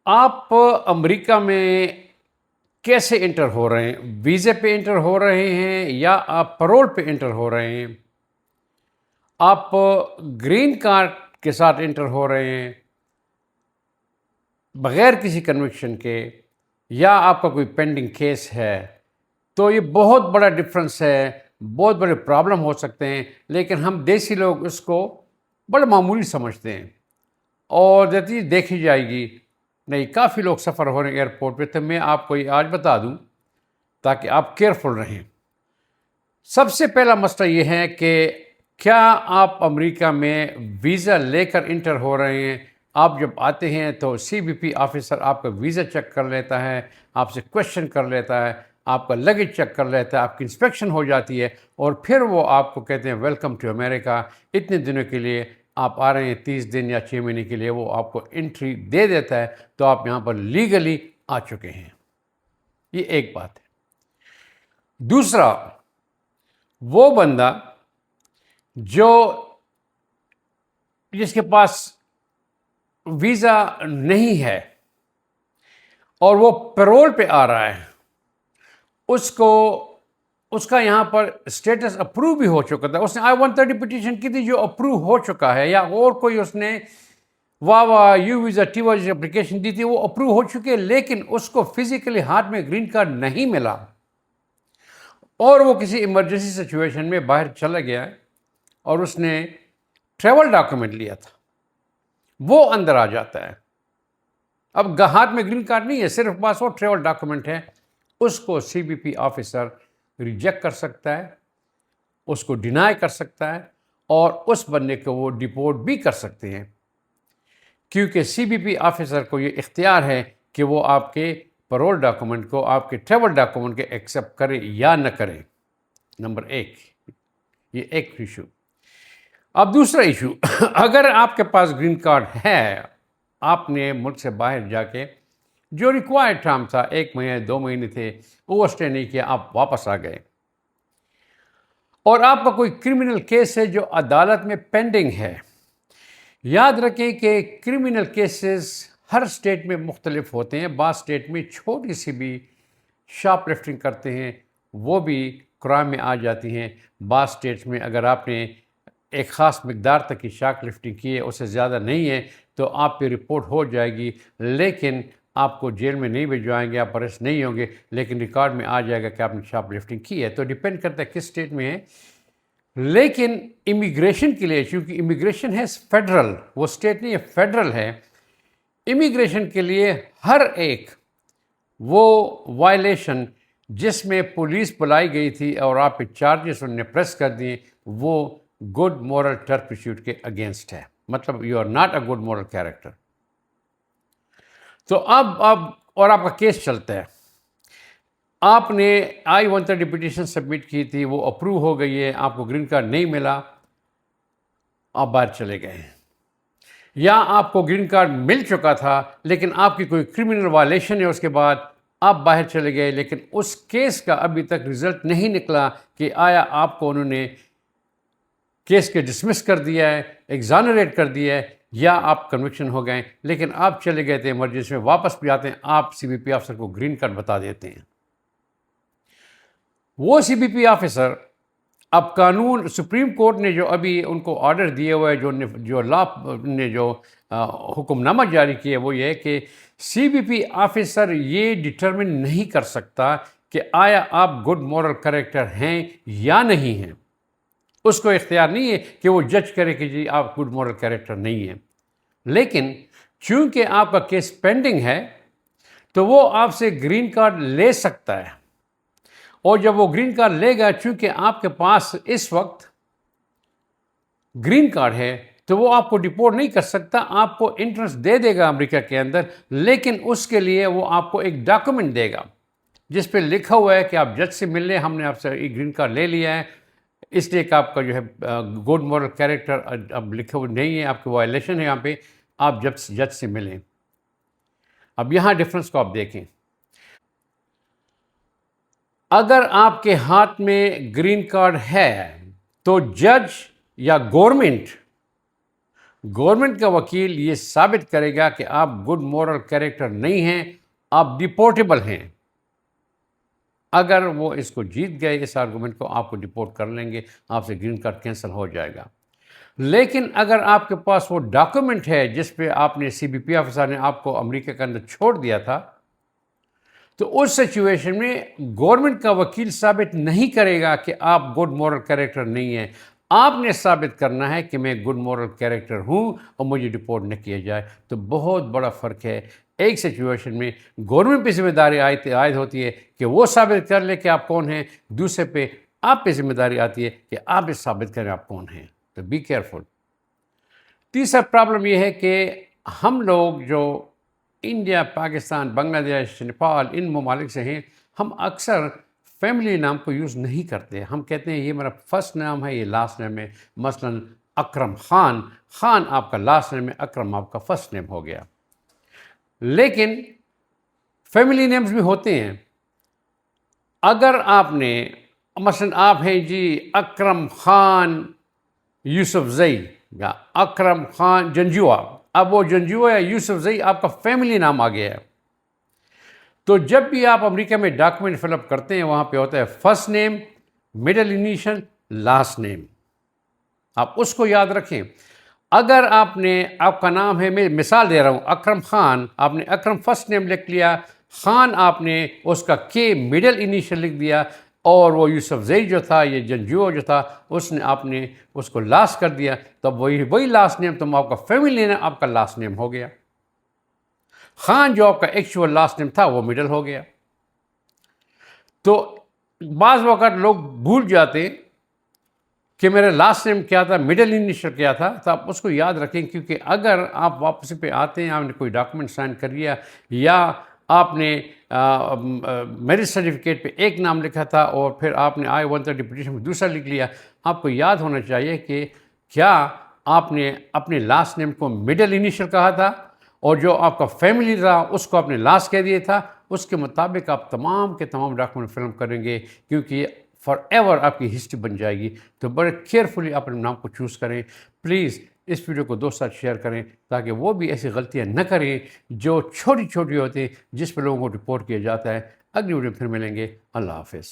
آپ امریکہ میں کیسے انٹر ہو رہے ہیں؟ ویزے پہ انٹر ہو رہے ہیں یا آپ پرول پہ انٹر ہو رہے ہیں؟ آپ گرین کارڈ کے ساتھ انٹر ہو رہے ہیں بغیر کسی کنوکشن کے، یا آپ کا کوئی پینڈنگ کیس ہے؟ تو یہ بہت بڑا ڈفرنس ہے، بہت بڑے پرابلم ہو سکتے ہیں، لیکن ہم دیسی لوگ اس کو بڑا معمولی سمجھتے ہیں اور چیز دیکھی جائے گی نہیں، کافی لوگ سفر ہو رہے ہیں ایئرپورٹ پہ، تو میں آپ کو یہ آج بتا دوں تاکہ آپ کیئرفل رہیں۔ سب سے پہلا مسئلہ یہ ہے کہ کیا آپ امریکہ میں ویزا لے کر انٹر ہو رہے ہیں؟ آپ جب آتے ہیں تو سی بی پی آفیسر آپ کا ویزا چیک کر لیتا ہے، آپ سے کوشچن کر لیتا ہے، آپ کا لگیج چیک کر لیتا ہے، آپ کی انسپیکشن ہو جاتی ہے، اور پھر وہ آپ کو کہتے ہیں ویلکم ٹو امریکہ، اتنے دنوں کے لیے آپ آ رہے ہیں، 30 دن یا 6 مہینے کے لیے، وہ آپ کو انٹری دے دیتا ہے، تو آپ یہاں پر لیگلی آ چکے ہیں۔ یہ ایک بات ہے۔ دوسرا، وہ بندہ جو جس کے پاس ویزا نہیں ہے اور وہ پیرول پہ آ رہا ہے، اس کا یہاں پر اسٹیٹس اپروو بھی ہو چکا تھا، اس نے I-130 پٹیشن کی تھی جو اپروو ہو چکا ہے، یا اور کوئی اس نے واوا U visa T visa application دی تھی، وہ اپروو ہو چکی ہے، لیکن اس کو فزیکلی ہاتھ میں گرین کارڈ نہیں ملا اور وہ کسی ایمرجنسی سچویشن میں باہر چلا گیا اور اس نے ٹریول ڈاکومنٹ لیا تھا، وہ اندر آ جاتا ہے۔ اب ہاتھ میں گرین کارڈ نہیں ہے، صرف بس وہ ٹریول ڈاکومنٹ ہے، اس کو C B P officer reject کر سکتا ہے، اس کو ڈینائی کر سکتا ہے، اور اس بندے کو وہ ڈیپورٹ بھی کر سکتے ہیں، کیونکہ سی بی پی آفیسر کو یہ اختیار ہے کہ وہ آپ کے پرول ڈاکومنٹ کو، آپ کے ٹریول ڈاکومنٹ کے ایکسیپٹ کرے یا نہ کرے۔ نمبر ایک، یہ ایک ایشو۔ اب دوسرا ایشو، اگر آپ کے پاس گرین کارڈ ہے، آپ نے ملک سے باہر جا کے جو ریکوائرڈ ٹائم تھا، 1 مہینے 2 مہینے تھے، اوور اسٹے نہیں کیا، آپ واپس آ گئے، اور آپ کا کوئی کرمنل کیس ہے جو عدالت میں پینڈنگ ہے۔ یاد رکھیں کہ کرمنل کیسز ہر اسٹیٹ میں مختلف ہوتے ہیں، بعض اسٹیٹ میں چھوٹی سی بھی شاپ لفٹنگ کرتے ہیں وہ بھی کرائم میں آ جاتی ہیں، بعض اسٹیٹس میں اگر آپ نے ایک خاص مقدار تک کی شاپ لفٹنگ کی ہے، اس سے زیادہ نہیں ہے، تو آپ پہ رپورٹ ہو جائے گی، لیکن آپ کو جیل میں نہیں بھجوائیں گے، آپ اریسٹ نہیں ہوں گے، لیکن ریکارڈ میں آ جائے گا کہ آپ نے شاپ لفٹنگ کی ہے۔ تو ڈیپینڈ کرتا ہے کس اسٹیٹ میں ہے، لیکن امیگریشن کے لیے، چونکہ امیگریشن ہے فیڈرل، وہ اسٹیٹ نہیں ہے، فیڈرل ہے، امیگریشن کے لیے ہر ایک وہ وائلیشن جس میں پولیس بلائی گئی تھی اور آپ پہ چارجز انہوں نے پریس کر دیے، وہ گڈ مورل ٹرپیسوٹ کے اگینسٹ ہے، مطلب you are not a good moral character. تو اب اور آپ کا کیس چلتا ہے، آپ نے I-130 پٹیشن سبمٹ کی تھی، وہ اپروو ہو گئی ہے، آپ کو گرین کارڈ نہیں ملا، آپ باہر چلے گئے ہیں، یا آپ کو گرین کارڈ مل چکا تھا لیکن آپ کی کوئی کرمنل وائلیشن ہے، اس کے بعد آپ باہر چلے گئے، لیکن اس کیس کا ابھی تک رزلٹ نہیں نکلا کہ آیا آپ کو انہوں نے کیس کے ڈسمس کر دیا ہے، ایگزانریٹ کر دیا ہے، یا آپ کنوکشن ہو گئے، لیکن آپ چلے گئے تھے ایمرجنسی میں، واپس بھی آتے ہیں، آپ سی بی پی آفیسر کو گرین کارڈ بتا دیتے ہیں۔ وہ سی بی پی آفیسر اب قانون، سپریم کورٹ نے جو ابھی ان کو آرڈر دیے ہوئے، جو لا نے جو حکم نامہ جاری کیا، وہ یہ ہے کہ سی بی پی آفیسر یہ ڈٹرمن نہیں کر سکتا کہ آیا آپ گڈ مورل کریکٹر ہیں یا نہیں ہیں، اس کو اختیار نہیں ہے کہ وہ جج کرے کہ جی آپ گڈ مورل کریکٹر نہیں ہیں، لیکن چونکہ آپ کا کیس پینڈنگ ہے تو وہ آپ سے گرین کارڈ لے سکتا ہے، اور جب وہ گرین کارڈ لے گا، چونکہ آپ کے پاس اس وقت گرین کارڈ ہے، تو وہ آپ کو ڈپورٹ نہیں کر سکتا، آپ کو انٹرنس دے دے گا امریکہ کے اندر، لیکن اس کے لیے وہ آپ کو ایک ڈاکومنٹ دے گا جس پہ لکھا ہوا ہے کہ آپ جج سے مل لیں، ہم نے آپ سے ایک گرین کارڈ لے لیا ہے، اس لیے کہ آپ کا جو ہے گڈ مورل کیریکٹر اب لکھا ہوا نہیں ہے، آپ کی وائلیشن ہے، یہاں پہ آپ جج سے ملیں۔ اب یہاں ڈفرنس کو آپ دیکھیں، اگر آپ کے ہاتھ میں گرین کارڈ ہے تو جج یا گورنمنٹ گورنمنٹ کا وکیل یہ ثابت کرے گا کہ آپ گڈ مورل کیریکٹر نہیں ہیں، آپ ڈپورٹیبل ہیں۔ اگر وہ اس کو جیت گئے اس آرگومنٹ کو، آپ کو ڈپورٹ کر لیں گے، آپ سے گرین کارڈ کینسل ہو جائے گا۔ لیکن اگر آپ کے پاس وہ ڈاکومنٹ ہے جس پہ آپ نے سی بی پی آفیسر نے آپ کو امریکہ کے اندر چھوڑ دیا تھا، تو اس سچویشن میں گورنمنٹ کا وکیل ثابت نہیں کرے گا کہ آپ گڈ مورل کیریکٹر نہیں ہیں، آپ نے ثابت کرنا ہے کہ میں گڈ مورل کیریکٹر ہوں اور مجھے ڈپورٹ نہ کیا جائے۔ تو بہت بڑا فرق ہے، ایک سچویشن میں گورنمنٹ پہ ذمہ داری عائد ہوتی ہے کہ وہ ثابت کر لے کہ آپ کون ہیں، دوسرے پہ آپ پہ ذمہ داری آتی ہے کہ آپ یہ ثابت کریں آپ کون ہیں۔ تو بی کیئرفل۔ تیسرا پرابلم یہ ہے کہ ہم لوگ جو انڈیا، پاکستان، بنگلہ دیش، نیپال ان ممالک سے ہیں، ہم اکثر فیملی نام کو یوز نہیں کرتے۔ ہم کہتے ہیں یہ میرا فرسٹ نام ہے، یہ لاسٹ نیم ہے۔ مثلا اکرم خان، خان آپ کا لاسٹ نیم ہے، اکرم آپ کا فرسٹ نیم ہو گیا۔ لیکن فیملی نیمز بھی ہوتے ہیں۔ اگر آپ نے مثلا آپ ہیں جی اکرم خان یوسف زئی یا اکرم خان جنجوا، اب وہ جنجوا یا یوسف زئی آپ کا فیملی نام آ گیا ہے، تو جب بھی آپ امریکہ میں ڈاکومنٹ فل اپ کرتے ہیں وہاں پہ ہوتا ہے first name, middle initial, last name, آپ اس کو یاد رکھیں۔ اگر آپ کا نام ہے، میں مثال دے رہا ہوں، اکرم خان، آپ نے اکرم فرسٹ نیم لکھ لیا، خان آپ نے اس کا کے مڈل انیشل لکھ دیا، اور وہ یوسف زئی جو تھا، یہ جنجو جو تھا، آپ نے اس کو لاسٹ کر دیا، تب وہی لاسٹ نیم، تم آپ کا فیملی نیم آپ کا لاسٹ نیم ہو گیا۔ خان جو آپ کا ایکچوئل لاسٹ نیم تھا وہ مڈل ہو گیا۔ تو بعض وقت لوگ بھول جاتے کہ میرا لاسٹ نیم کیا تھا، مڈل انیشل کیا تھا، تو آپ اس کو یاد رکھیں، کیونکہ اگر آپ واپسی پہ آتے ہیں، آپ نے کوئی ڈاکومنٹ سائن کر لیا یا آپ نے میرج سرٹیفکیٹ پہ ایک نام لکھا تھا اور پھر آپ نے I-130 پٹیشن میں دوسرا لکھ لیا، آپ کو یاد ہونا چاہیے کہ کیا آپ نے اپنے لاسٹ نیم کو مڈل انیشل کہا تھا اور جو آپ کا فیملی تھا اس کو آپ نے لاسٹ کہہ دیا تھا۔ اس کے مطابق آپ تمام کے تمام ڈاکومنٹ فل اپ کریں گے، کیونکہ یہ فار ایور آپ کی ہسٹری بن جائے گی۔ تو بڑے کیئرفلی اپنے نام کو چوز کریں۔ پلیز اس ویڈیو کو دوست ساتھ شیئر کریں تاکہ وہ بھی ایسی غلطیاں نہ کریں جو چھوٹی چھوٹی ہوتی ہیں جس پہ لوگوں کو رپورٹ کیا جاتا ہے۔ اگلی ویڈیو پھر ملیں گے۔ اللہ حافظ۔